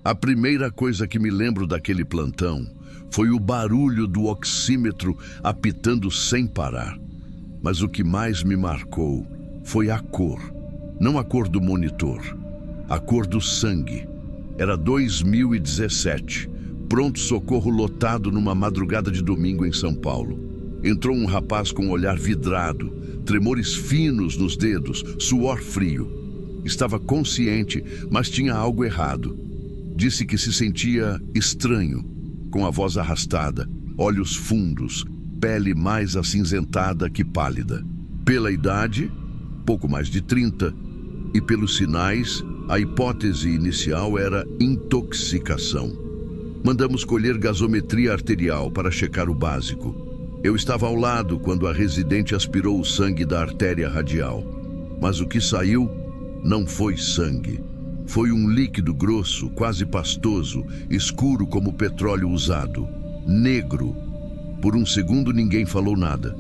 A primeira coisa que me lembro daquele plantão foi o barulho do oxímetro apitando sem parar. Mas o que mais me marcou foi a cor. Não a cor do monitor, a cor do sangue. Era 2017, pronto-socorro lotado numa madrugada de domingo em São Paulo. Entrou um rapaz com um olhar vidrado, tremores finos nos dedos, suor frio. Estava consciente, mas tinha algo errado. Disse que se sentia estranho, com a voz arrastada, olhos fundos, pele mais acinzentada que pálida. Pela idade, pouco mais de 30, e pelos sinais, a hipótese inicial era intoxicação. Mandamos colher gasometria arterial para checar o básico. Eu estava ao lado quando a residente aspirou o sangue da artéria radial. Mas o que saiu não foi sangue. Foi um líquido grosso, quase pastoso, escuro como petróleo usado. Negro. Por um segundo ninguém falou nada.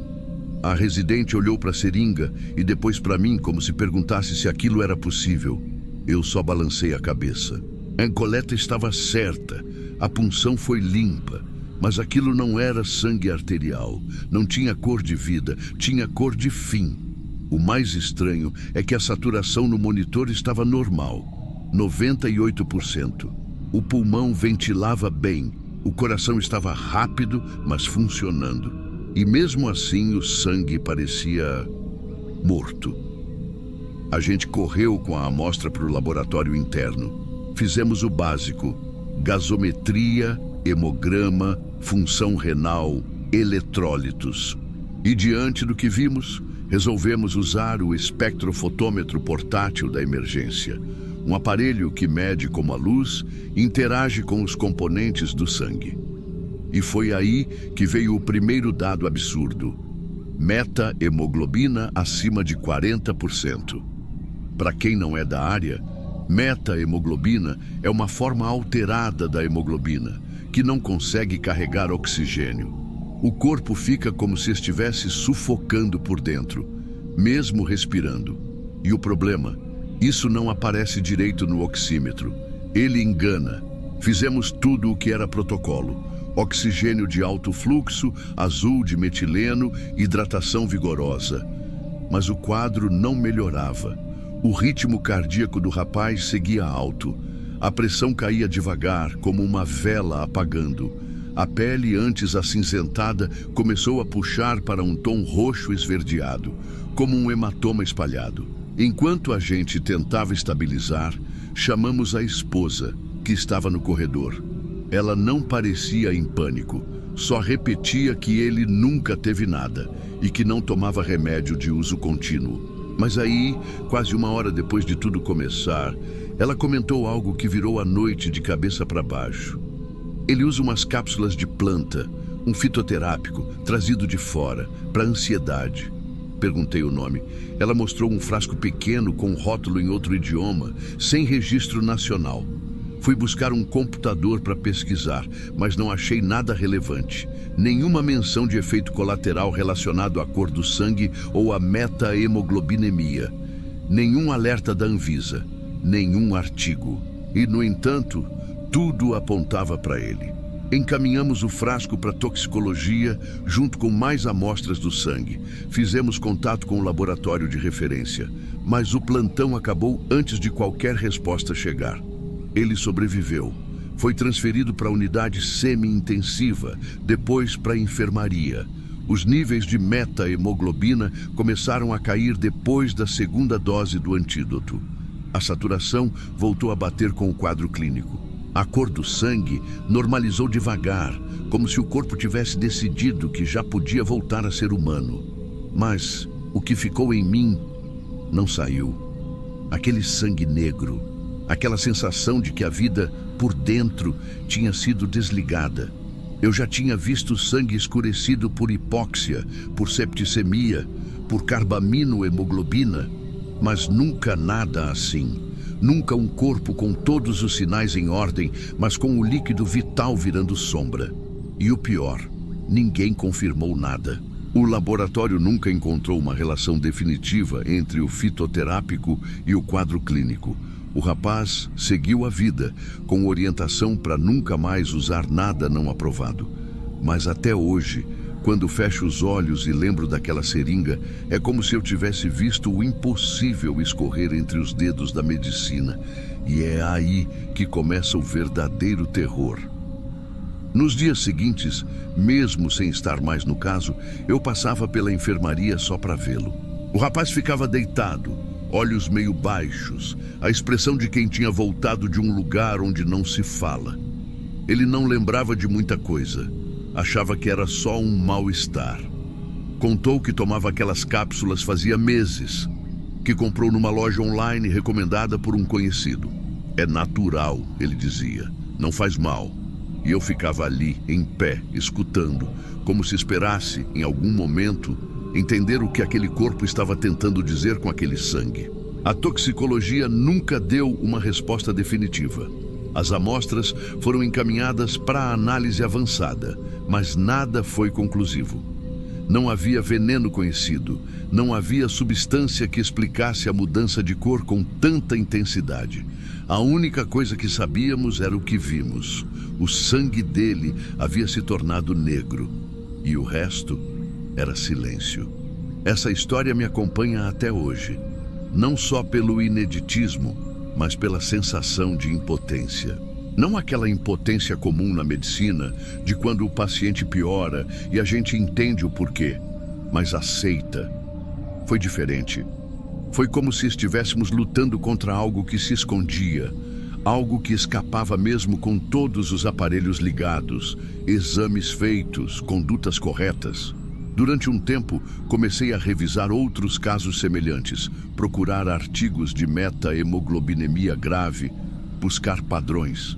A residente olhou para a seringa e depois para mim como se perguntasse se aquilo era possível. Eu só balancei a cabeça. A coleta estava certa. A punção foi limpa. Mas aquilo não era sangue arterial. Não tinha cor de vida, tinha cor de fim. O mais estranho é que a saturação no monitor estava normal. 98%. O pulmão ventilava bem. O coração estava rápido, mas funcionando. E mesmo assim o sangue parecia morto. A gente correu com a amostra para o laboratório interno. Fizemos o básico: gasometria, hemograma, função renal, eletrólitos. E diante do que vimos, resolvemos usar o espectrofotômetro portátil da emergência. Um aparelho que mede como a luz interage com os componentes do sangue. E foi aí que veio o primeiro dado absurdo: meta-hemoglobina acima de 40%. Para quem não é da área, meta-hemoglobina é uma forma alterada da hemoglobina, que não consegue carregar oxigênio. O corpo fica como se estivesse sufocando por dentro, mesmo respirando. E o problema? Isso não aparece direito no oxímetro. Ele engana. Fizemos tudo o que era protocolo: oxigênio de alto fluxo, azul de metileno, hidratação vigorosa. Mas o quadro não melhorava. O ritmo cardíaco do rapaz seguia alto. A pressão caía devagar, como uma vela apagando. A pele, antes acinzentada, começou a puxar para um tom roxo esverdeado, como um hematoma espalhado. Enquanto a gente tentava estabilizar, chamamos a esposa, que estava no corredor. Ela não parecia em pânico, só repetia que ele nunca teve nada e que não tomava remédio de uso contínuo. Mas aí, quase uma hora depois de tudo começar, ela comentou algo que virou a noite de cabeça para baixo. Ele usa umas cápsulas de planta, um fitoterápico, trazido de fora, para ansiedade. Perguntei o nome. Ela mostrou um frasco pequeno com rótulo em outro idioma, sem registro nacional. Fui buscar um computador para pesquisar, mas não achei nada relevante. Nenhuma menção de efeito colateral relacionado à cor do sangue ou à meta-hemoglobinemia. Nenhum alerta da Anvisa. Nenhum artigo. E, no entanto, tudo apontava para ele. Encaminhamos o frasco para toxicologia junto com mais amostras do sangue. Fizemos contato com o laboratório de referência, mas o plantão acabou antes de qualquer resposta chegar. Ele sobreviveu. Foi transferido para a unidade semi-intensiva, depois para a enfermaria. Os níveis de meta-hemoglobina começaram a cair depois da segunda dose do antídoto. A saturação voltou a bater com o quadro clínico. A cor do sangue normalizou devagar, como se o corpo tivesse decidido que já podia voltar a ser humano. Mas o que ficou em mim não saiu. Aquele sangue negro, aquela sensação de que a vida por dentro tinha sido desligada. Eu já tinha visto sangue escurecido por hipóxia, por septicemia, por carbaminohemoglobina, mas nunca nada assim. Nunca um corpo com todos os sinais em ordem, mas com o líquido vital virando sombra. E o pior, ninguém confirmou nada. O laboratório nunca encontrou uma relação definitiva entre o fitoterápico e o quadro clínico. O rapaz seguiu a vida, com orientação para nunca mais usar nada não aprovado. Mas até hoje, quando fecho os olhos e lembro daquela seringa, é como se eu tivesse visto o impossível escorrer entre os dedos da medicina. E é aí que começa o verdadeiro terror. Nos dias seguintes, mesmo sem estar mais no caso, eu passava pela enfermaria só para vê-lo. O rapaz ficava deitado, olhos meio baixos, a expressão de quem tinha voltado de um lugar onde não se fala. Ele não lembrava de muita coisa. Achava que era só um mal-estar. Contou que tomava aquelas cápsulas fazia meses, que comprou numa loja online recomendada por um conhecido. É natural, ele dizia, não faz mal. E eu ficava ali, em pé, escutando, como se esperasse, em algum momento, entender o que aquele corpo estava tentando dizer com aquele sangue. A toxicologia nunca deu uma resposta definitiva. As amostras foram encaminhadas para a análise avançada, mas nada foi conclusivo. Não havia veneno conhecido, não havia substância que explicasse a mudança de cor com tanta intensidade. A única coisa que sabíamos era o que vimos. O sangue dele havia se tornado negro, e o resto era silêncio. Essa história me acompanha até hoje, não só pelo ineditismo, mas pela sensação de impotência. Não aquela impotência comum na medicina, de quando o paciente piora e a gente entende o porquê, mas aceita. Foi diferente. Foi como se estivéssemos lutando contra algo que se escondia, algo que escapava mesmo com todos os aparelhos ligados, exames feitos, condutas corretas. Durante um tempo, comecei a revisar outros casos semelhantes, procurar artigos de meta-hemoglobinemia grave, buscar padrões.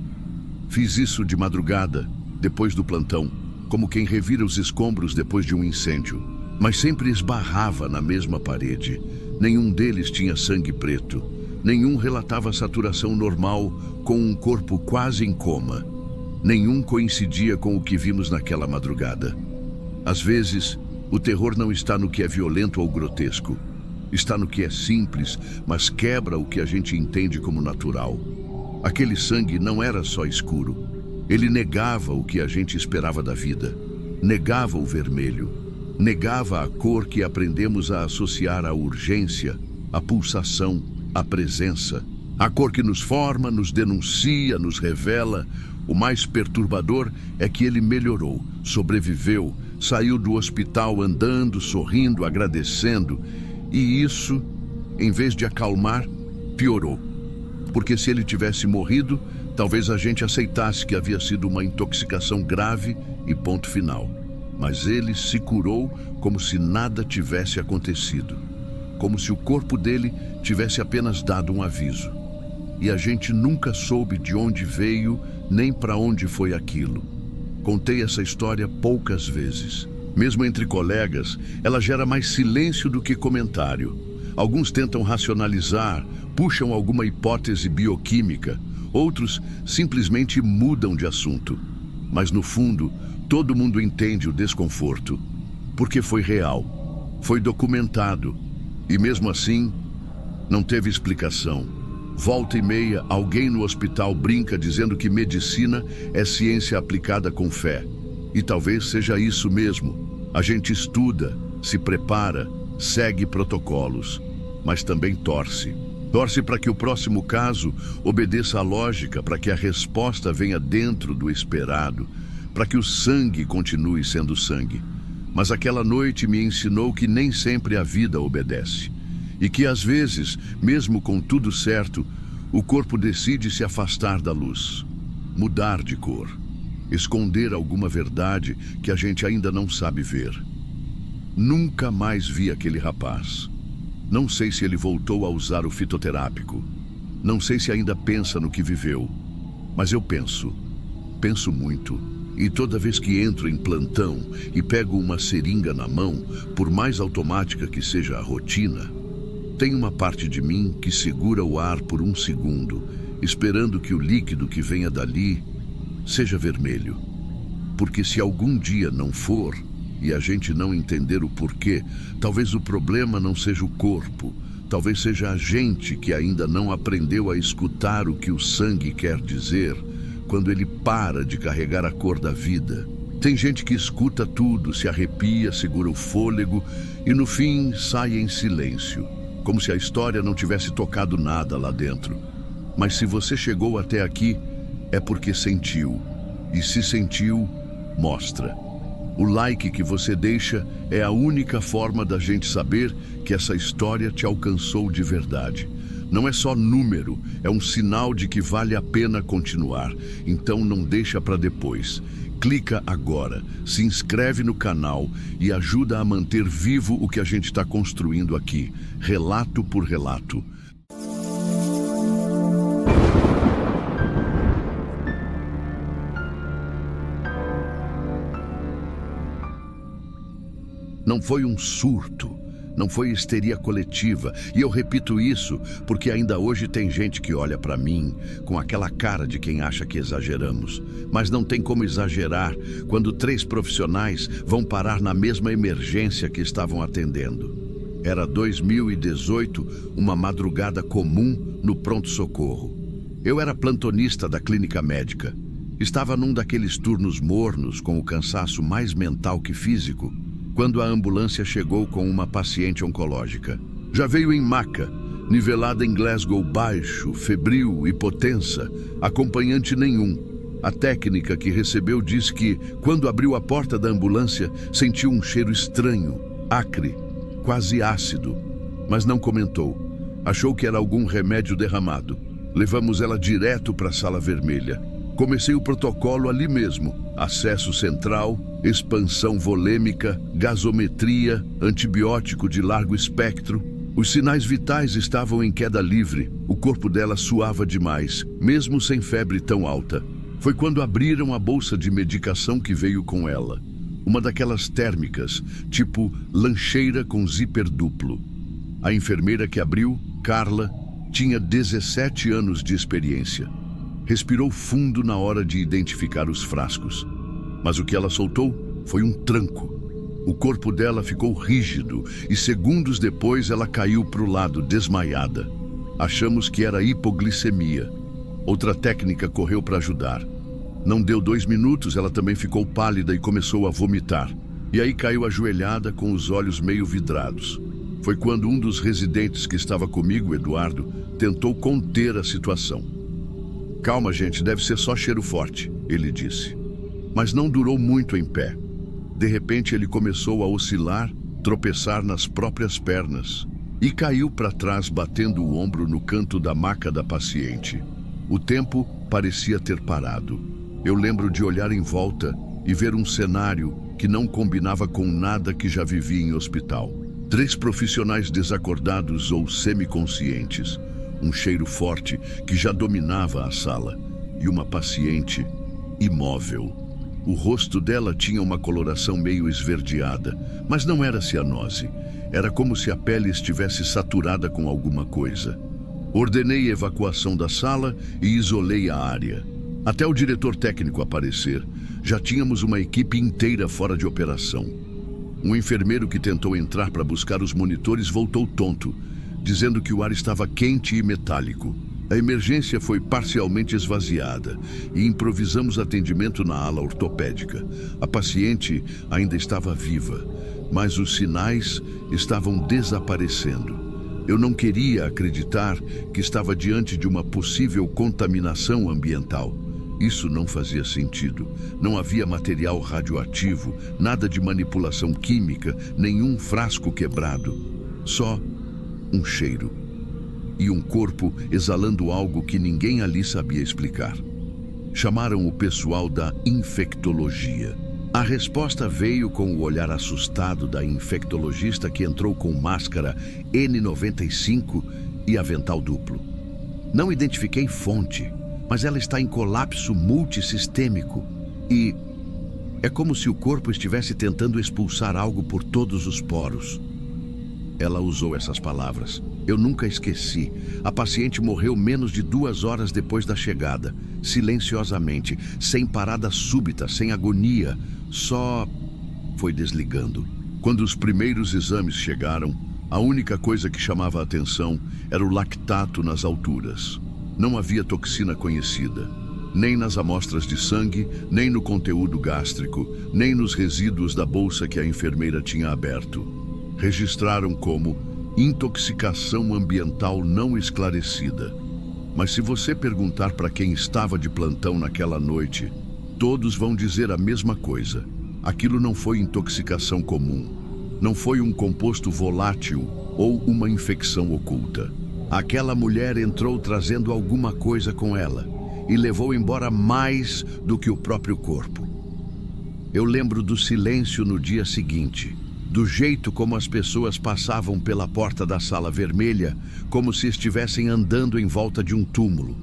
Fiz isso de madrugada, depois do plantão, como quem revira os escombros depois de um incêndio. Mas sempre esbarrava na mesma parede. Nenhum deles tinha sangue preto. Nenhum relatava saturação normal com um corpo quase em coma. Nenhum coincidia com o que vimos naquela madrugada. Às vezes, o terror não está no que é violento ou grotesco. Está no que é simples, mas quebra o que a gente entende como natural. Aquele sangue não era só escuro. Ele negava o que a gente esperava da vida. Negava o vermelho. Negava a cor que aprendemos a associar à urgência, à pulsação, à presença. A cor que nos forma, nos denuncia, nos revela. O mais perturbador é que ele melhorou, sobreviveu, saiu do hospital andando, sorrindo, agradecendo. E isso, em vez de acalmar, piorou. Porque se ele tivesse morrido, talvez a gente aceitasse que havia sido uma intoxicação grave e ponto final. Mas ele se curou como se nada tivesse acontecido. Como se o corpo dele tivesse apenas dado um aviso. E a gente nunca soube de onde veio, nem para onde foi aquilo. Contei essa história poucas vezes. Mesmo entre colegas, ela gera mais silêncio do que comentário. Alguns tentam racionalizar, puxam alguma hipótese bioquímica. Outros simplesmente mudam de assunto. Mas no fundo, todo mundo entende o desconforto. Porque foi real. Foi documentado. E mesmo assim, não teve explicação. Volta e meia, alguém no hospital brinca dizendo que medicina é ciência aplicada com fé. E talvez seja isso mesmo. A gente estuda, se prepara, segue protocolos, mas também torce. Torce para que o próximo caso obedeça à lógica, para que a resposta venha dentro do esperado, para que o sangue continue sendo sangue. Mas aquela noite me ensinou que nem sempre a vida obedece. E que às vezes, mesmo com tudo certo, o corpo decide se afastar da luz, mudar de cor, esconder alguma verdade que a gente ainda não sabe ver. Nunca mais vi aquele rapaz. Não sei se ele voltou a usar o fitoterápico. Não sei se ainda pensa no que viveu. Mas eu penso muito. E toda vez que entro em plantão e pego uma seringa na mão, por mais automática que seja a rotina, tem uma parte de mim que segura o ar por um segundo, esperando que o líquido que venha dali seja vermelho. Porque se algum dia não for, e a gente não entender o porquê, talvez o problema não seja o corpo, Talvez seja a gente que ainda não aprendeu a escutar o que o sangue quer dizer quando ele para de carregar a cor da vida. Tem gente que escuta tudo, se arrepia, segura o fôlego e no fim sai em silêncio, como se a história não tivesse tocado nada lá dentro. Mas se você chegou até aqui, é porque sentiu. E se sentiu, mostra. O like que você deixa é a única forma da gente saber que essa história te alcançou de verdade. Não é só número, é um sinal de que vale a pena continuar. Então não deixa para depois. Clica agora, se inscreve no canal e ajuda a manter vivo o que a gente está construindo aqui, relato por relato. Não foi um surto, não foi histeria coletiva. E eu repito isso porque ainda hoje tem gente que olha para mim com aquela cara de quem acha que exageramos. Mas não tem como exagerar quando 3 profissionais vão parar na mesma emergência que estavam atendendo. Era 2018, uma madrugada comum no pronto-socorro. Eu era plantonista da clínica médica. Estava num daqueles turnos mornos com o cansaço mais mental que físico, quando a ambulância chegou com uma paciente oncológica. Já veio em maca, nivelada em Glasgow baixo, febril, hipotensa, acompanhante nenhum. A técnica que recebeu disse que, quando abriu a porta da ambulância, sentiu um cheiro estranho, acre, quase ácido, mas não comentou. Achou que era algum remédio derramado. Levamos ela direto para a sala vermelha. Comecei o protocolo ali mesmo. Acesso central, expansão volêmica, gasometria, antibiótico de largo espectro. Os sinais vitais estavam em queda livre. O corpo dela suava demais, mesmo sem febre tão alta. Foi quando abriram a bolsa de medicação que veio com ela. Uma daquelas térmicas, tipo lancheira com zíper duplo. A enfermeira que abriu, Carla, tinha 17 anos de experiência. Respirou fundo na hora de identificar os frascos. Mas o que ela soltou foi um tranco. O corpo dela ficou rígido e segundos depois ela caiu para o lado, desmaiada. Achamos que era hipoglicemia. Outra técnica correu para ajudar. Não deu 2 minutos, ela também ficou pálida e começou a vomitar. E aí caiu ajoelhada com os olhos meio vidrados. Foi quando um dos residentes que estava comigo, Eduardo, tentou conter a situação. "Calma, gente, deve ser só cheiro forte", ele disse. Mas não durou muito em pé. De repente ele começou a oscilar, tropeçar nas próprias pernas e caiu para trás, batendo o ombro no canto da maca da paciente. O tempo parecia ter parado. Eu lembro de olhar em volta e ver um cenário que não combinava com nada que já vivi em hospital. 3 profissionais desacordados ou semiconscientes. Um cheiro forte que já dominava a sala e uma paciente imóvel. O rosto dela tinha uma coloração meio esverdeada, mas não era cianose. Era como se a pele estivesse saturada com alguma coisa. Ordenei a evacuação da sala e isolei a área. Até o diretor técnico aparecer, já tínhamos uma equipe inteira fora de operação. Um enfermeiro que tentou entrar para buscar os monitores voltou tonto, dizendo que o ar estava quente e metálico. A emergência foi parcialmente esvaziada e improvisamos atendimento na ala ortopédica. A paciente ainda estava viva, mas os sinais estavam desaparecendo. Eu não queria acreditar que estava diante de uma possível contaminação ambiental. Isso não fazia sentido. Não havia material radioativo, nada de manipulação química, nenhum frasco quebrado. Só um cheiro. E um corpo exalando algo que ninguém ali sabia explicar. Chamaram o pessoal da infectologia. A resposta veio com o olhar assustado da infectologista que entrou com máscara N95 e avental duplo. Não identifiquei fonte, mas ela está em colapso multissistêmico e é como se o corpo estivesse tentando expulsar algo por todos os poros. Ela usou essas palavras. Eu nunca esqueci. A paciente morreu menos de 2 horas depois da chegada, silenciosamente, sem parada súbita, sem agonia, só foi desligando. Quando os primeiros exames chegaram, A única coisa que chamava a atenção era o lactato nas alturas. Não havia toxina conhecida, nem nas amostras de sangue, nem no conteúdo gástrico, nem nos resíduos da bolsa que a enfermeira tinha aberto. Registraram como intoxicação ambiental não esclarecida. Mas se você perguntar para quem estava de plantão naquela noite, todos vão dizer a mesma coisa. Aquilo não foi intoxicação comum. Não foi um composto volátil ou uma infecção oculta. Aquela mulher entrou trazendo alguma coisa com ela e levou embora mais do que o próprio corpo. Eu lembro do silêncio no dia seguinte, do jeito como as pessoas passavam pela porta da sala vermelha, como se estivessem andando em volta de um túmulo.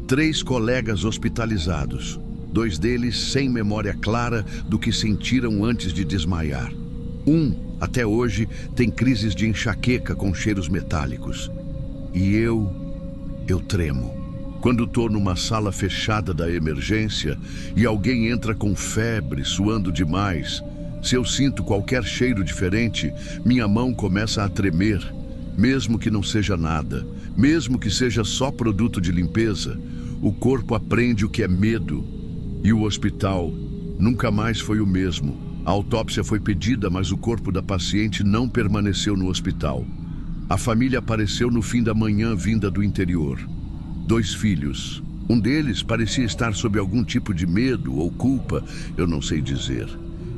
3 colegas hospitalizados, 2 deles sem memória clara do que sentiram antes de desmaiar. Até hoje, tem crises de enxaqueca com cheiros metálicos. E eu tremo. Quando estou numa sala fechada da emergência e alguém entra com febre, suando demais, se eu sinto qualquer cheiro diferente, minha mão começa a tremer, mesmo que não seja nada, mesmo que seja só produto de limpeza, o corpo aprende o que é medo. E o hospital nunca mais foi o mesmo. A autópsia foi pedida, mas o corpo da paciente não permaneceu no hospital. A família apareceu no fim da manhã vinda do interior. 2 filhos. Um deles parecia estar sob algum tipo de medo ou culpa, eu não sei dizer.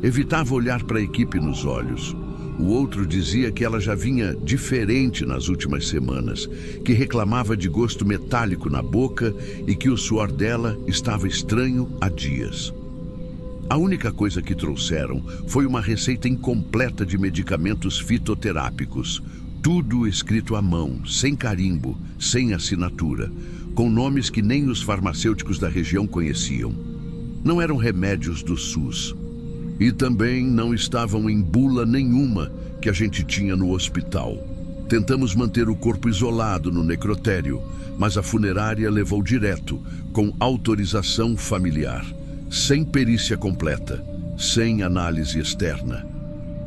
Evitava olhar para a equipe nos olhos. O outro dizia que ela já vinha diferente nas últimas semanas, que reclamava de gosto metálico na boca e que o suor dela estava estranho há dias. A única coisa que trouxeram foi uma receita incompleta de medicamentos fitoterápicos, tudo escrito à mão, sem carimbo, sem assinatura, com nomes que nem os farmacêuticos da região conheciam. Não eram remédios do SUS. E também não estavam em bula nenhuma que a gente tinha no hospital. Tentamos manter o corpo isolado no necrotério, mas a funerária levou direto, com autorização familiar, sem perícia completa, sem análise externa.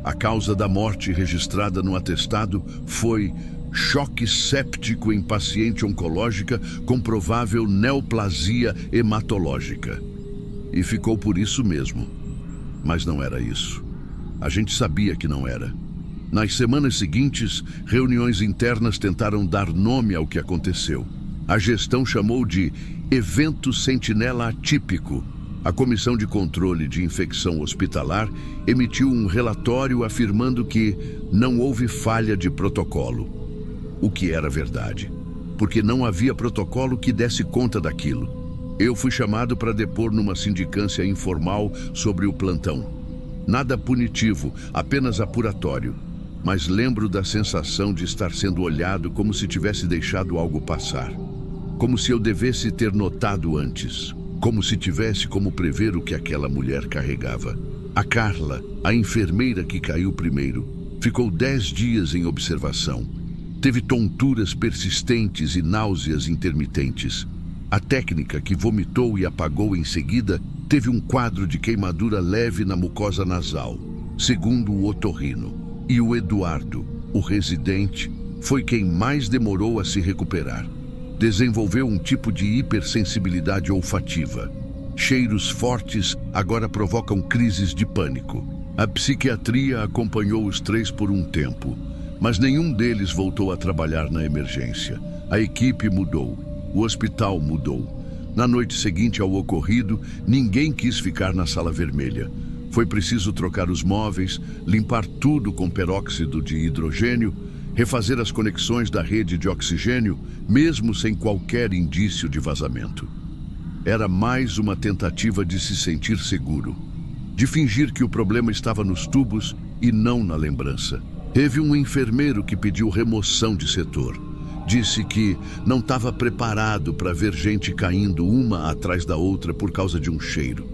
A causa da morte registrada no atestado foi choque séptico em paciente oncológica com provável neoplasia hematológica. E ficou por isso mesmo. Mas não era isso. A gente sabia que não era. Nas semanas seguintes, reuniões internas tentaram dar nome ao que aconteceu. A gestão chamou de evento sentinela atípico. A Comissão de Controle de Infecção Hospitalar emitiu um relatório afirmando que não houve falha de protocolo. O que era verdade, porque não havia protocolo que desse conta daquilo. Eu fui chamado para depor numa sindicância informal sobre o plantão. Nada punitivo, apenas apuratório. Mas lembro da sensação de estar sendo olhado como se tivesse deixado algo passar. Como se eu devesse ter notado antes. Como se tivesse como prever o que aquela mulher carregava. A Carla, a enfermeira que caiu primeiro, ficou 10 dias em observação. Teve tonturas persistentes e náuseas intermitentes. A técnica, que vomitou e apagou em seguida, teve um quadro de queimadura leve na mucosa nasal, segundo o otorrino. E o Eduardo, o residente, foi quem mais demorou a se recuperar. Desenvolveu um tipo de hipersensibilidade olfativa. Cheiros fortes agora provocam crises de pânico. A psiquiatria acompanhou os 3 por um tempo, mas nenhum deles voltou a trabalhar na emergência. A equipe mudou. O hospital mudou. Na noite seguinte ao ocorrido, ninguém quis ficar na sala vermelha. Foi preciso trocar os móveis, limpar tudo com peróxido de hidrogênio, refazer as conexões da rede de oxigênio, mesmo sem qualquer indício de vazamento. Era mais uma tentativa de se sentir seguro, de fingir que o problema estava nos tubos e não na lembrança. Teve um enfermeiro que pediu remoção de setor. Disse que não estava preparado para ver gente caindo uma atrás da outra por causa de um cheiro.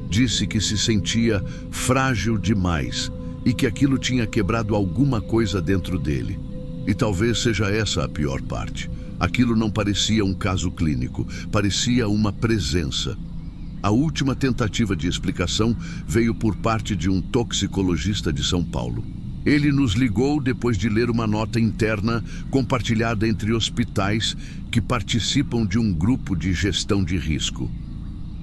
Disse que se sentia frágil demais e que aquilo tinha quebrado alguma coisa dentro dele. E talvez seja essa a pior parte. Aquilo não parecia um caso clínico, parecia uma presença. A última tentativa de explicação veio por parte de um toxicologista de São Paulo. Ele nos ligou depois de ler uma nota interna compartilhada entre hospitais que participam de um grupo de gestão de risco.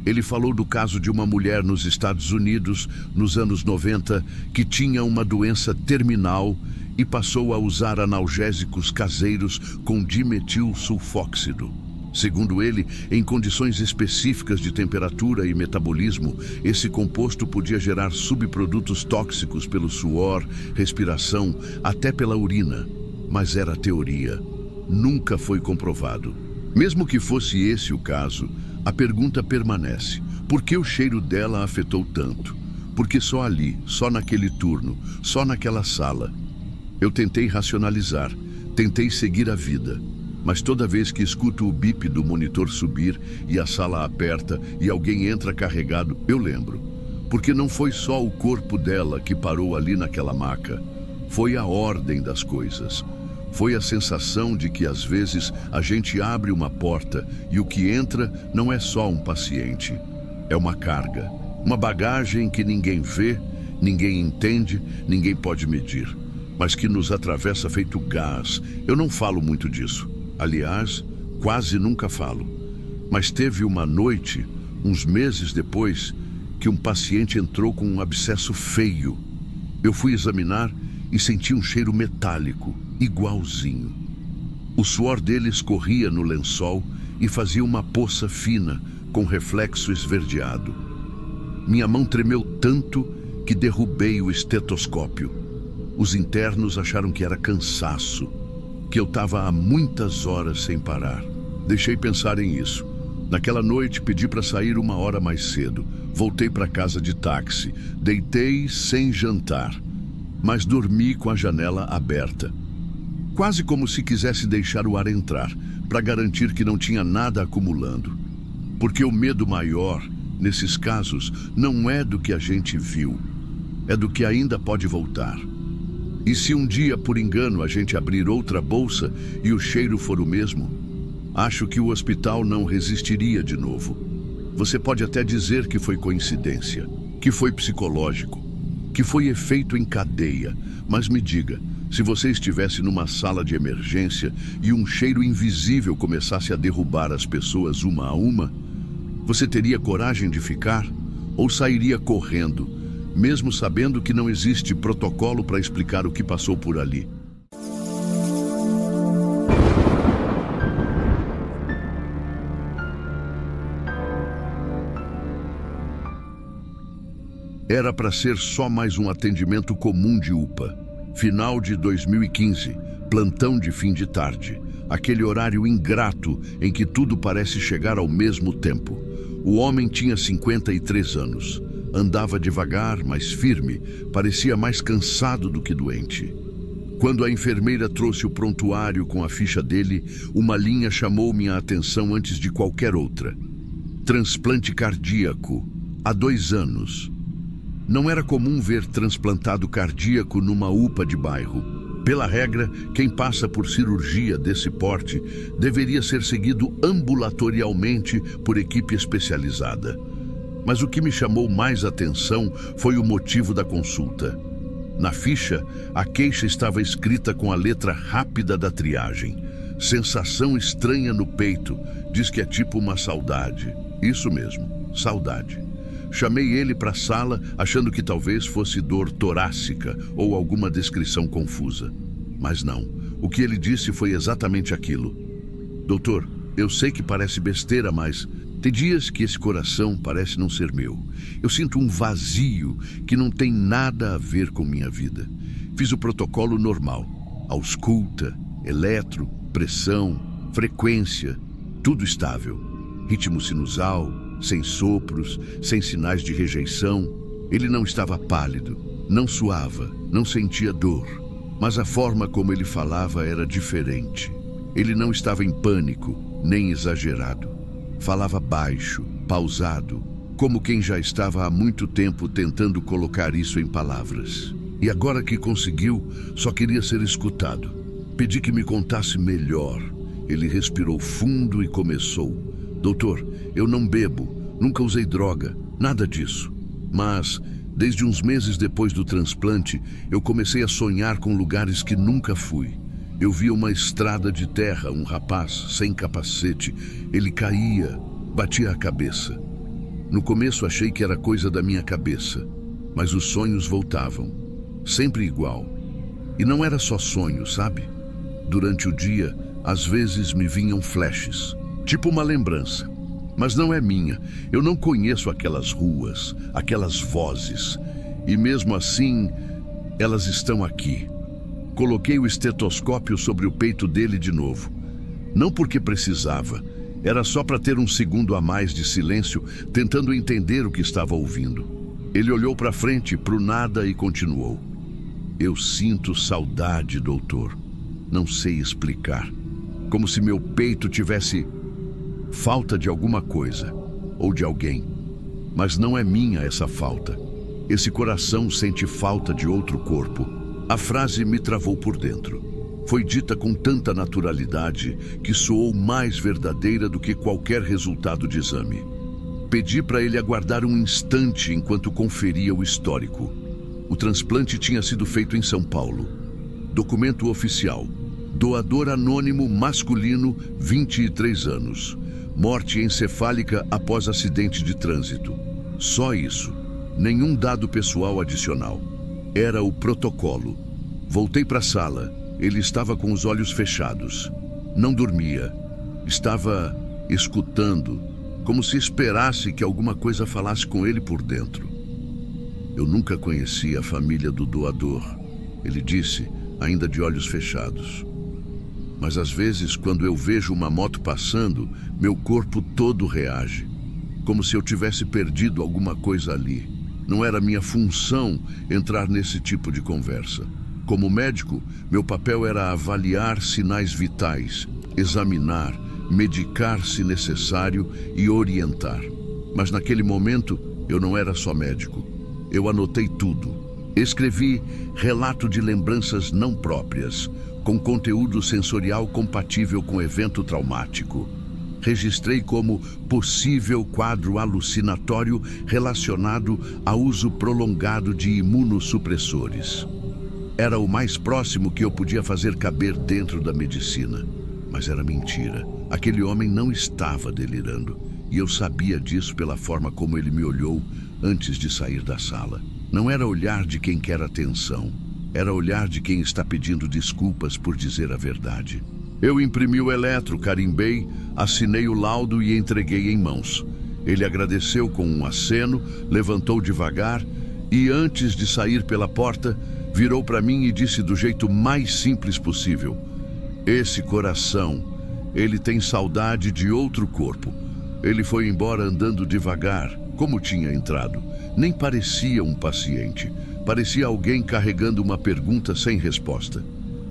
Ele falou do caso de uma mulher nos Estados Unidos, nos anos 90, que tinha uma doença terminal e passou a usar analgésicos caseiros com dimetilsulfóxido. Segundo ele, em condições específicas de temperatura e metabolismo, esse composto podia gerar subprodutos tóxicos pelo suor, respiração, até pela urina. Mas era teoria. Nunca foi comprovado. Mesmo que fosse esse o caso, a pergunta permanece. Por que o cheiro dela afetou tanto? Porque só ali, só naquele turno, só naquela sala. Eu tentei racionalizar, tentei seguir a vida. Mas toda vez que escuto o bip do monitor subir e a sala aperta e alguém entra carregado, eu lembro. Porque não foi só o corpo dela que parou ali naquela maca. Foi a ordem das coisas. Foi a sensação de que às vezes a gente abre uma porta e o que entra não é só um paciente. É uma carga, uma bagagem que ninguém vê, ninguém entende, ninguém pode medir. Mas que nos atravessa feito gás. Eu não falo muito disso. Aliás, quase nunca falo. Mas teve uma noite, uns meses depois, que um paciente entrou com um abscesso feio. Eu fui examinar e senti um cheiro metálico, igualzinho. O suor dele escorria no lençol e fazia uma poça fina, com reflexo esverdeado. Minha mão tremeu tanto que derrubei o estetoscópio. Os internos acharam que era cansaço, que eu estava há muitas horas sem parar. Deixei pensar em isso. Naquela noite pedi para sair 1 hora mais cedo. Voltei para casa de táxi. Deitei sem jantar, mas dormi com a janela aberta. Quase como se quisesse deixar o ar entrar, para garantir que não tinha nada acumulando. Porque o medo maior, nesses casos, não é do que a gente viu, é do que ainda pode voltar. E se um dia, por engano, a gente abrir outra bolsa e o cheiro for o mesmo, acho que o hospital não resistiria de novo. Você pode até dizer que foi coincidência, que foi psicológico, que foi efeito em cadeia, mas me diga, se você estivesse numa sala de emergência e um cheiro invisível começasse a derrubar as pessoas uma a uma, você teria coragem de ficar ou sairia correndo, mesmo sabendo que não existe protocolo para explicar o que passou por ali? Era para ser só mais um atendimento comum de UPA. Final de 2015, plantão de fim de tarde. Aquele horário ingrato em que tudo parece chegar ao mesmo tempo. O homem tinha 53 anos. Andava devagar, mas firme, parecia mais cansado do que doente. Quando a enfermeira trouxe o prontuário com a ficha dele, uma linha chamou minha atenção antes de qualquer outra. Transplante cardíaco, há 2 anos. Não era comum ver transplantado cardíaco numa UPA de bairro. Pela regra, quem passa por cirurgia desse porte deveria ser seguido ambulatorialmente por equipe especializada. Mas o que me chamou mais atenção foi o motivo da consulta. Na ficha, a queixa estava escrita com a letra rápida da triagem. Sensação estranha no peito, diz que é tipo uma saudade. Isso mesmo, saudade. Chamei ele para a sala, achando que talvez fosse dor torácica ou alguma descrição confusa. Mas não, o que ele disse foi exatamente aquilo. Doutor, eu sei que parece besteira, mas tem dias que esse coração parece não ser meu. Eu sinto um vazio que não tem nada a ver com minha vida. Fiz o protocolo normal. Ausculta, eletro, pressão, frequência, tudo estável. Ritmo sinusal, sem sopros, sem sinais de rejeição. Ele não estava pálido, não suava, não sentia dor. Mas a forma como ele falava era diferente. Ele não estava em pânico, nem exagerado. Falava baixo, pausado, como quem já estava há muito tempo tentando colocar isso em palavras. E agora que conseguiu, só queria ser escutado. Pedi que me contasse melhor. Ele respirou fundo e começou. Doutor, eu não bebo, nunca usei droga, nada disso. Mas Desde uns meses depois do transplante, eu comecei a sonhar com lugares que nunca fui. Eu via uma estrada de terra, um rapaz sem capacete. Ele caía, batia a cabeça. No começo achei que era coisa da minha cabeça, mas os sonhos voltavam, sempre igual. E não era só sonho, sabe? Durante o dia, às vezes me vinham flashes, tipo uma lembrança. Mas não é minha, eu não conheço aquelas ruas, aquelas vozes. E mesmo assim, elas estão aqui. Coloquei o estetoscópio sobre o peito dele de novo. Não porque precisava, era só para ter um segundo a mais de silêncio, tentando entender o que estava ouvindo. Ele olhou para frente, para o nada e continuou. Eu sinto saudade, doutor. Não sei explicar. Como se meu peito tivesse falta de alguma coisa, ou de alguém. Mas não é minha essa falta. Esse coração sente falta de outro corpo. A frase me travou por dentro. Foi dita com tanta naturalidade que soou mais verdadeira do que qualquer resultado de exame. Pedi para ele aguardar um instante enquanto conferia o histórico. O transplante tinha sido feito em São Paulo. Documento oficial. Doador anônimo masculino, 23 anos. Morte encefálica após acidente de trânsito. Só isso. Nenhum dado pessoal adicional. Era o protocolo. Voltei para a sala. Ele estava com os olhos fechados. Não dormia. Estava escutando, como se esperasse que alguma coisa falasse com ele por dentro. Eu nunca conheci a família do doador, ele disse, ainda de olhos fechados. Mas às vezes, quando eu vejo uma moto passando, meu corpo todo reage, como se eu tivesse perdido alguma coisa ali. Não era minha função entrar nesse tipo de conversa. Como médico, meu papel era avaliar sinais vitais, examinar, medicar se necessário e orientar. Mas naquele momento, eu não era só médico. Eu anotei tudo. Escrevi relato de lembranças não próprias, com conteúdo sensorial compatível com evento traumático. Registrei como possível quadro alucinatório relacionado a uso prolongado de imunossupressores. Era o mais próximo que eu podia fazer caber dentro da medicina. Mas era mentira. Aquele homem não estava delirando. E eu sabia disso pela forma como ele me olhou antes de sair da sala. Não era olhar de quem quer atenção. Era olhar de quem está pedindo desculpas por dizer a verdade. Eu imprimi o eletro, carimbei, assinei o laudo e entreguei em mãos. Ele agradeceu com um aceno, levantou devagar e, antes de sair pela porta, virou para mim e disse do jeito mais simples possível: esse coração, ele tem saudade de outro corpo. Ele foi embora andando devagar, como tinha entrado. Nem parecia um paciente. Parecia alguém carregando uma pergunta sem resposta.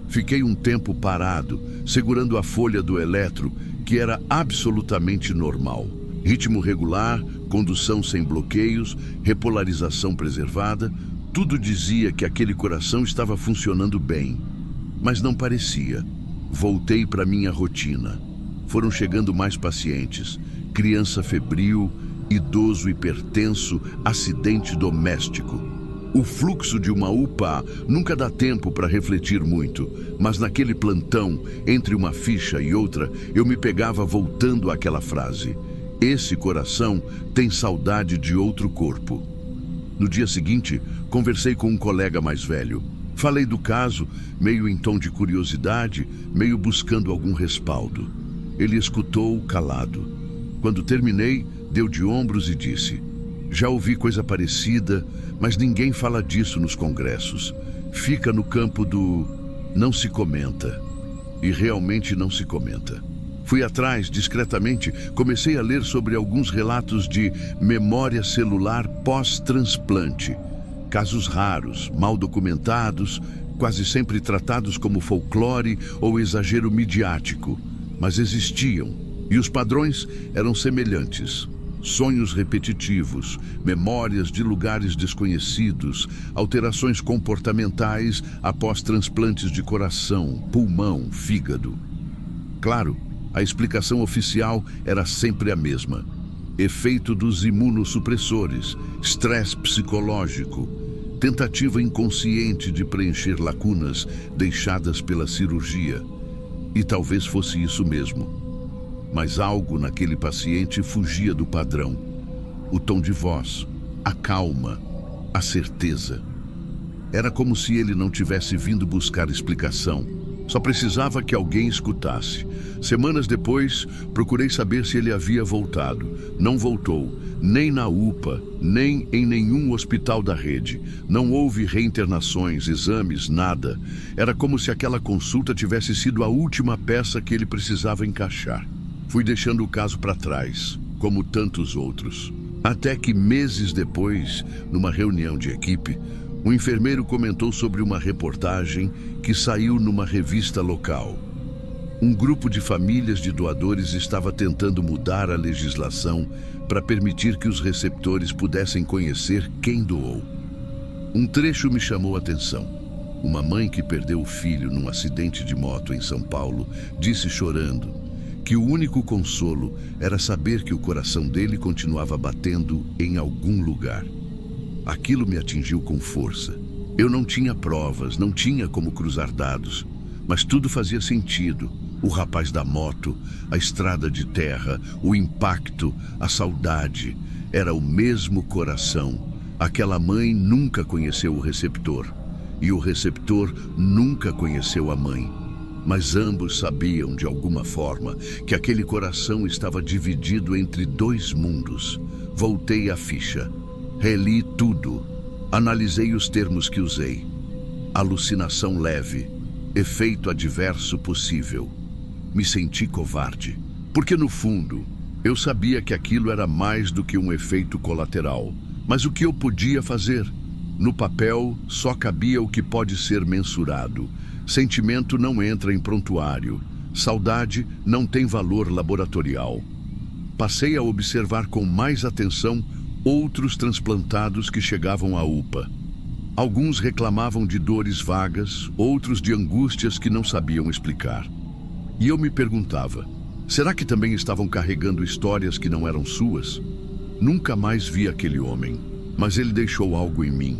Fiquei um tempo parado, segurando a folha do eletro, que era absolutamente normal. Ritmo regular, condução sem bloqueios, repolarização preservada. Tudo dizia que aquele coração estava funcionando bem. Mas não parecia. Voltei para minha rotina. Foram chegando mais pacientes. Criança febril, idoso hipertenso, acidente doméstico. O fluxo de uma UPA nunca dá tempo para refletir muito, mas naquele plantão, entre uma ficha e outra, eu me pegava voltando àquela frase: esse coração tem saudade de outro corpo. No dia seguinte, conversei com um colega mais velho. Falei do caso, meio em tom de curiosidade, meio buscando algum respaldo. Ele escutou calado. Quando terminei, deu de ombros e disse: já ouvi coisa parecida, mas ninguém fala disso nos congressos. Fica no campo do não se comenta. E realmente não se comenta. Fui atrás, discretamente, comecei a ler sobre alguns relatos de memória celular pós-transplante. Casos raros, mal documentados, quase sempre tratados como folclore ou exagero midiático. Mas existiam, e os padrões eram semelhantes. Sonhos repetitivos, memórias de lugares desconhecidos, alterações comportamentais após transplantes de coração, pulmão, fígado. Claro, a explicação oficial era sempre a mesma. efeito dos imunossupressores, estresse psicológico, tentativa inconsciente de preencher lacunas deixadas pela cirurgia. E talvez fosse isso mesmo. Mas algo naquele paciente fugia do padrão. O tom de voz, a calma, a certeza. Era como se ele não tivesse vindo buscar explicação. Só precisava que alguém escutasse. Semanas depois, procurei saber se ele havia voltado. Não voltou, nem na UPA, nem em nenhum hospital da rede. Não houve reinternações, exames, nada. Era como se aquela consulta tivesse sido a última peça que ele precisava encaixar. Fui deixando o caso para trás, como tantos outros. Até que meses depois, numa reunião de equipe, um enfermeiro comentou sobre uma reportagem que saiu numa revista local. Um grupo de famílias de doadores estava tentando mudar a legislação para permitir que os receptores pudessem conhecer quem doou. Um trecho me chamou a atenção. Uma mãe que perdeu o filho num acidente de moto em São Paulo disse chorando que o único consolo era saber que o coração dele continuava batendo em algum lugar. Aquilo me atingiu com força. Eu não tinha provas, não tinha como cruzar dados, mas tudo fazia sentido. O rapaz da moto, a estrada de terra, o impacto, a saudade. Era o mesmo coração. Aquela mãe nunca conheceu o receptor, e o receptor nunca conheceu a mãe. Mas ambos sabiam, de alguma forma, que aquele coração estava dividido entre dois mundos. Voltei à ficha. Reli tudo. Analisei os termos que usei. Alucinação leve. Efeito adverso possível. Me senti covarde. Porque, no fundo, eu sabia que aquilo era mais do que um efeito colateral. Mas o que eu podia fazer? No papel, só cabia o que pode ser mensurado. Sentimento não entra em prontuário. Saudade não tem valor laboratorial. Passei a observar com mais atenção outros transplantados que chegavam à UPA. Alguns reclamavam de dores vagas, outros de angústias que não sabiam explicar. E eu me perguntava, será que também estavam carregando histórias que não eram suas? Nunca mais vi aquele homem, mas ele deixou algo em mim.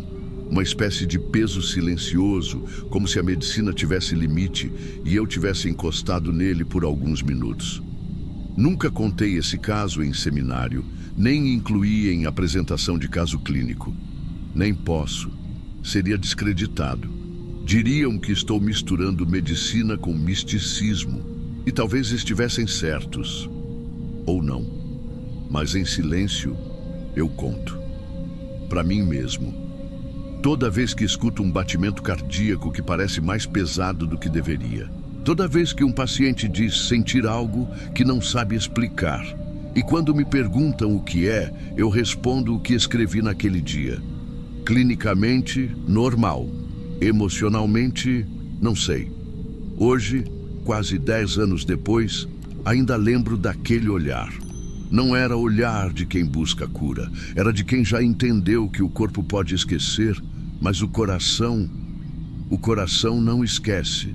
Uma espécie de peso silencioso, como se a medicina tivesse limite e eu tivesse encostado nele por alguns minutos. Nunca contei esse caso em seminário, nem incluí em apresentação de caso clínico. Nem posso. Seria descreditado. Diriam que estou misturando medicina com misticismo, e talvez estivessem certos. Ou não. Mas em silêncio, eu conto. Para mim mesmo. Toda vez que escuto um batimento cardíaco que parece mais pesado do que deveria. Toda vez que um paciente diz sentir algo que não sabe explicar. E quando me perguntam o que é, eu respondo o que escrevi naquele dia. Clinicamente, normal. Emocionalmente, não sei. Hoje, quase 10 anos depois, ainda lembro daquele olhar. Não era olhar de quem busca cura, era de quem já entendeu que o corpo pode esquecer, mas o coração não esquece.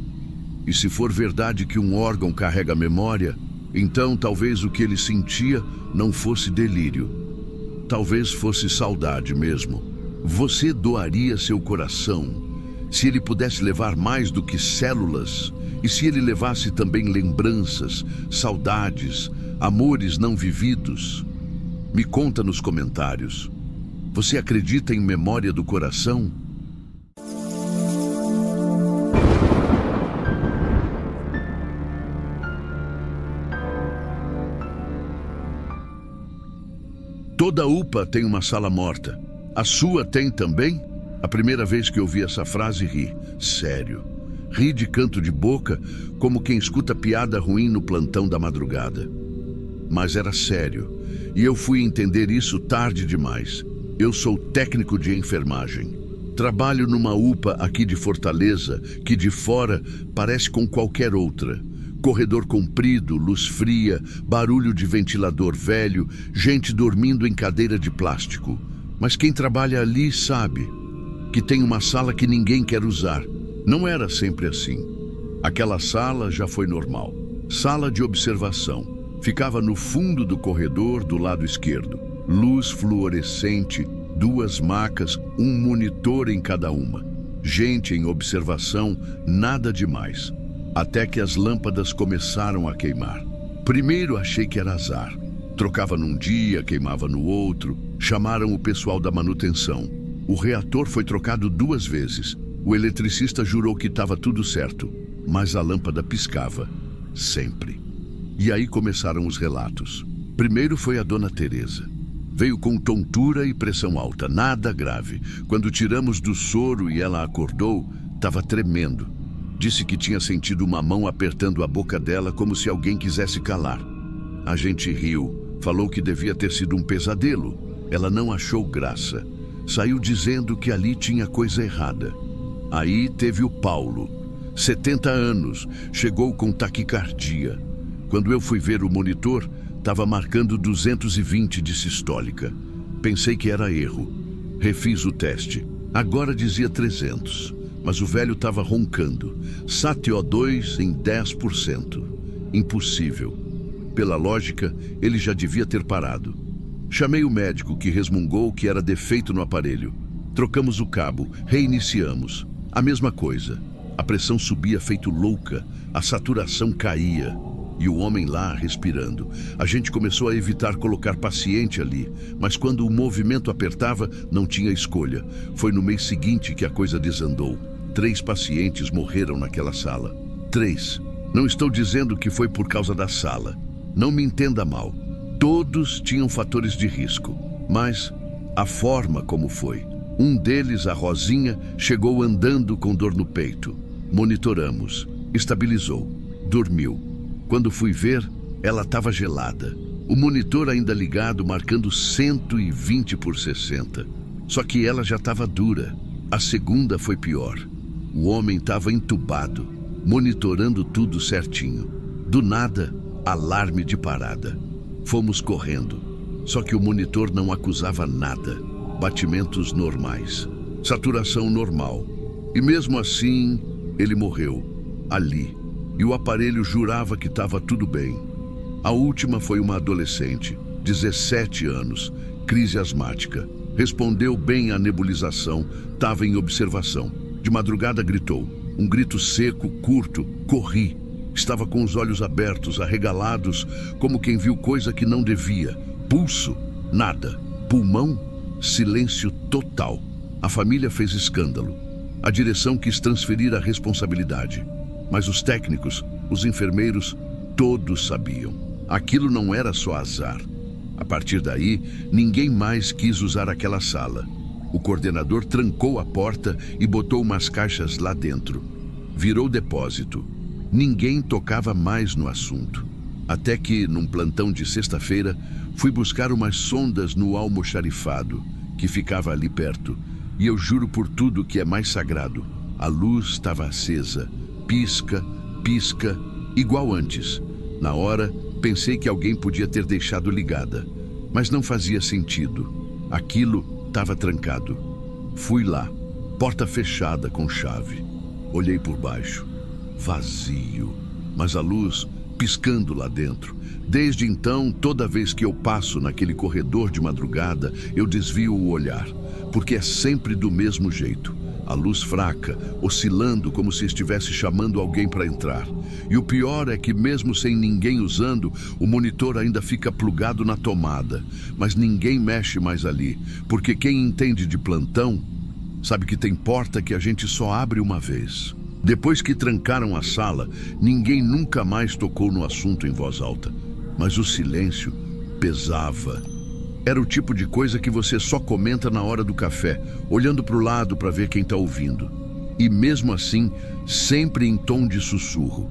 E se for verdade que um órgão carrega memória, então talvez o que ele sentia não fosse delírio. Talvez fosse saudade mesmo. Você doaria seu coração se ele pudesse levar mais do que células? E se ele levasse também lembranças, saudades, amores não vividos? Me conta nos comentários. Você acredita em memória do coração? Toda UPA tem uma sala morta. A sua tem também? A primeira vez que ouvi essa frase, ri. Sério. Ri de canto de boca, como quem escuta piada ruim no plantão da madrugada. Mas era sério. E eu fui entender isso tarde demais. Eu sou técnico de enfermagem. Trabalho numa UPA aqui de Fortaleza, que de fora parece com qualquer outra. Corredor comprido, luz fria, barulho de ventilador velho, gente dormindo em cadeira de plástico. Mas quem trabalha ali sabe que tem uma sala que ninguém quer usar. Não era sempre assim. Aquela sala já foi normal. Sala de observação. Ficava no fundo do corredor do lado esquerdo. Luz fluorescente, 2 macas, um monitor em cada uma. Gente em observação, nada demais. Até que as lâmpadas começaram a queimar. Primeiro achei que era azar. Trocava num dia, queimava no outro. Chamaram o pessoal da manutenção. O reator foi trocado 2 vezes. O eletricista jurou que estava tudo certo, mas a lâmpada piscava, sempre. E aí começaram os relatos. Primeiro foi a dona Teresa. Veio com tontura e pressão alta, nada grave. Quando tiramos do soro e ela acordou, estava tremendo. Disse que tinha sentido uma mão apertando a boca dela como se alguém quisesse calar. A gente riu, falou que devia ter sido um pesadelo. Ela não achou graça. Saiu dizendo que ali tinha coisa errada. Aí teve o Paulo, 70 anos, chegou com taquicardia. Quando eu fui ver o monitor, estava marcando 220 de sistólica. Pensei que era erro. Refiz o teste. Agora dizia 300, mas o velho estava roncando. SaTO2 em 10%. Impossível. Pela lógica, ele já devia ter parado. Chamei o médico, que resmungou que era defeito no aparelho. Trocamos o cabo, reiniciamos. A mesma coisa. A pressão subia feito louca, a saturação caía. E o homem lá respirando. A gente começou a evitar colocar paciente ali, mas quando o movimento apertava, não tinha escolha. Foi no mês seguinte que a coisa desandou. 3 pacientes morreram naquela sala. 3. Não estou dizendo que foi por causa da sala. Não me entenda mal. Todos tinham fatores de risco, mas a forma como foi. Um deles, a Rosinha, chegou andando com dor no peito. Monitoramos. Estabilizou. Dormiu. Quando fui ver, ela estava gelada. O monitor ainda ligado, marcando 120 por 60. Só que ela já estava dura. A segunda foi pior. O homem estava entubado, monitorando tudo certinho. Do nada, alarme de parada. Fomos correndo. Só que o monitor não acusava nada. Batimentos normais, saturação normal. E mesmo assim, ele morreu, ali. E o aparelho jurava que estava tudo bem. A última foi uma adolescente, 17 anos, crise asmática. Respondeu bem à nebulização, estava em observação. De madrugada gritou, um grito seco, curto, corri. Estava com os olhos abertos, arregalados, como quem viu coisa que não devia. Pulso, nada. Pulmão, silêncio total. A família fez escândalo. A direção quis transferir a responsabilidade. Mas os técnicos, os enfermeiros, todos sabiam. Aquilo não era só azar. A partir daí, ninguém mais quis usar aquela sala. O coordenador trancou a porta e botou umas caixas lá dentro. Virou depósito. Ninguém tocava mais no assunto. Até que, num plantão de sexta-feira, fui buscar umas sondas no almoxarifado, que ficava ali perto. E eu juro por tudo que é mais sagrado. A luz estava acesa. Pisca, pisca, igual antes. Na hora, pensei que alguém podia ter deixado ligada. Mas não fazia sentido. Aquilo estava trancado. Fui lá. Porta fechada com chave. Olhei por baixo. Vazio. Mas a luz piscando lá dentro. Desde então, toda vez que eu passo naquele corredor de madrugada, eu desvio o olhar, porque é sempre do mesmo jeito. A luz fraca, oscilando como se estivesse chamando alguém para entrar. E o pior é que mesmo sem ninguém usando, o monitor ainda fica plugado na tomada. Mas ninguém mexe mais ali, porque quem entende de plantão sabe que tem porta que a gente só abre uma vez. Depois que trancaram a sala, ninguém nunca mais tocou no assunto em voz alta. Mas o silêncio pesava. Era o tipo de coisa que você só comenta na hora do café, olhando para o lado para ver quem está ouvindo. E mesmo assim, sempre em tom de sussurro.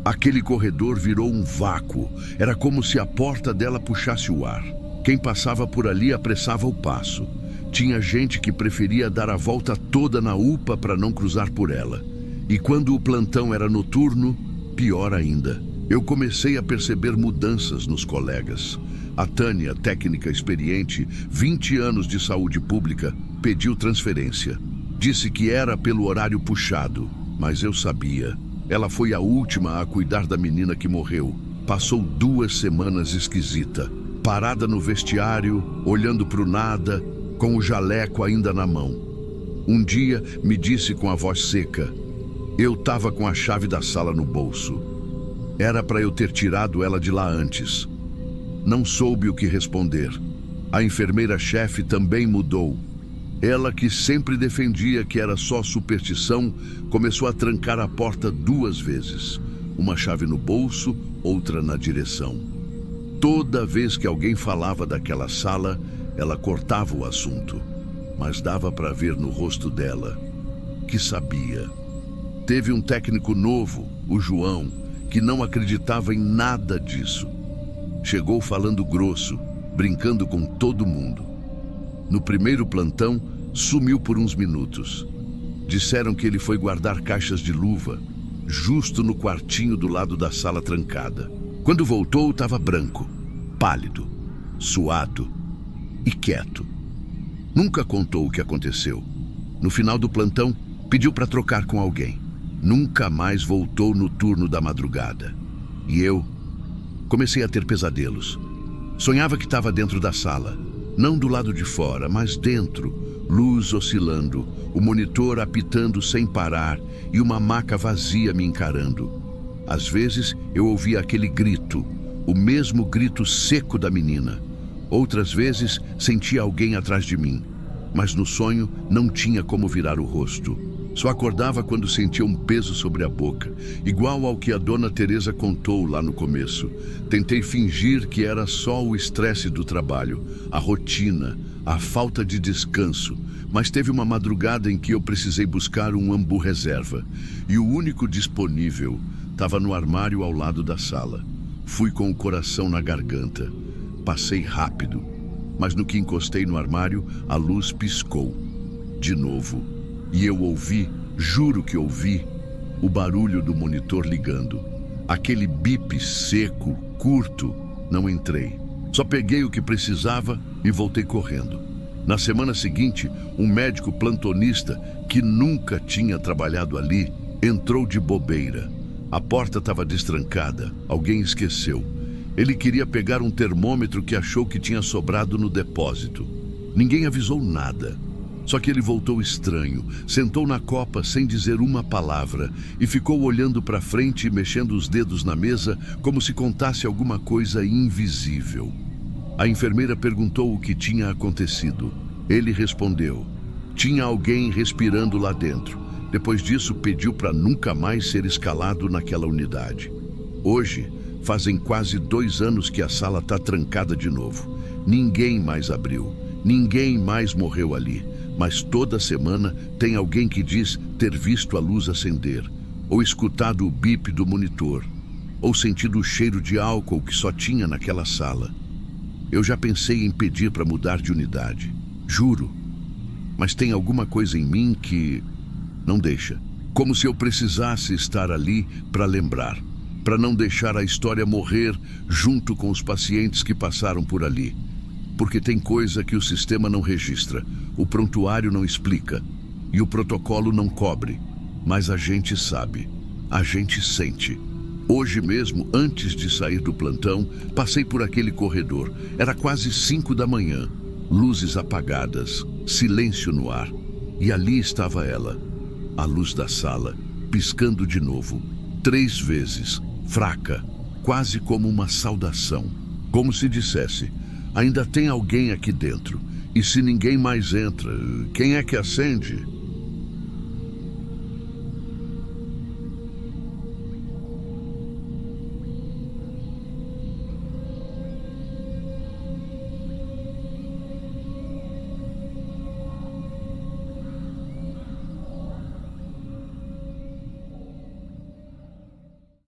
Aquele corredor virou um vácuo. Era como se a porta dela puxasse o ar. Quem passava por ali apressava o passo. Tinha gente que preferia dar a volta toda na UPA para não cruzar por ela. E quando o plantão era noturno, pior ainda. Eu comecei a perceber mudanças nos colegas. A Tânia, técnica experiente, 20 anos de saúde pública, pediu transferência. Disse que era pelo horário puxado, mas eu sabia. Ela foi a última a cuidar da menina que morreu. passou 2 semanas esquisita, parada no vestiário, olhando para o nada, com o jaleco ainda na mão. Um dia me disse com a voz seca: eu estava com a chave da sala no bolso. Era para eu ter tirado ela de lá antes. Não soube o que responder. A enfermeira-chefe também mudou. Ela, que sempre defendia que era só superstição, começou a trancar a porta 2 vezes. Uma chave no bolso, outra na direção. Toda vez que alguém falava daquela sala, ela cortava o assunto. Mas dava para ver no rosto dela que sabia. Teve um técnico novo, o João, que não acreditava em nada disso. Chegou falando grosso, brincando com todo mundo. No primeiro plantão, sumiu por uns minutos. Disseram que ele foi guardar caixas de luva, justo no quartinho do lado da sala trancada. Quando voltou, estava branco, pálido, suado e quieto. Nunca contou o que aconteceu. No final do plantão, pediu para trocar com alguém. Nunca mais voltou no turno da madrugada. E eu comecei a ter pesadelos. Sonhava que estava dentro da sala, não do lado de fora, mas dentro, luz oscilando, o monitor apitando sem parar e uma maca vazia me encarando. Às vezes eu ouvia aquele grito, o mesmo grito seco da menina. Outras vezes sentia alguém atrás de mim, mas no sonho não tinha como virar o rosto. Só acordava quando sentia um peso sobre a boca, igual ao que a dona Teresa contou lá no começo. Tentei fingir que era só o estresse do trabalho, a rotina, a falta de descanso, mas teve uma madrugada em que eu precisei buscar um Ambu reserva, e o único disponível estava no armário ao lado da sala. Fui com o coração na garganta. Passei rápido, mas no que encostei no armário, a luz piscou. De novo. E eu ouvi, juro que ouvi, o barulho do monitor ligando. Aquele bip seco, curto. Não entrei. Só peguei o que precisava e voltei correndo. Na semana seguinte, um médico plantonista que nunca tinha trabalhado ali entrou de bobeira. A porta estava destrancada, alguém esqueceu. Ele queria pegar um termômetro que achou que tinha sobrado no depósito. Ninguém avisou nada. Só que ele voltou estranho, sentou na copa sem dizer uma palavra e ficou olhando para frente e mexendo os dedos na mesa como se contasse alguma coisa invisível. A enfermeira perguntou o que tinha acontecido. Ele respondeu: tinha alguém respirando lá dentro. Depois disso, pediu para nunca mais ser escalado naquela unidade. Hoje, fazem quase 2 anos que a sala está trancada de novo. Ninguém mais abriu, ninguém mais morreu ali. Mas toda semana tem alguém que diz ter visto a luz acender, ou escutado o bip do monitor, ou sentido o cheiro de álcool que só tinha naquela sala. Eu já pensei em pedir para mudar de unidade, juro, mas tem alguma coisa em mim que não deixa. Como se eu precisasse estar ali para lembrar, para não deixar a história morrer junto com os pacientes que passaram por ali. Porque tem coisa que o sistema não registra, o prontuário não explica e o protocolo não cobre. Mas a gente sabe, a gente sente. Hoje mesmo, antes de sair do plantão, passei por aquele corredor. Era quase 5 da manhã, luzes apagadas, silêncio no ar. E ali estava ela, a luz da sala, piscando de novo, 3 vezes, fraca, quase como uma saudação. Como se dissesse: ainda tem alguém aqui dentro. E se ninguém mais entra, quem é que acende?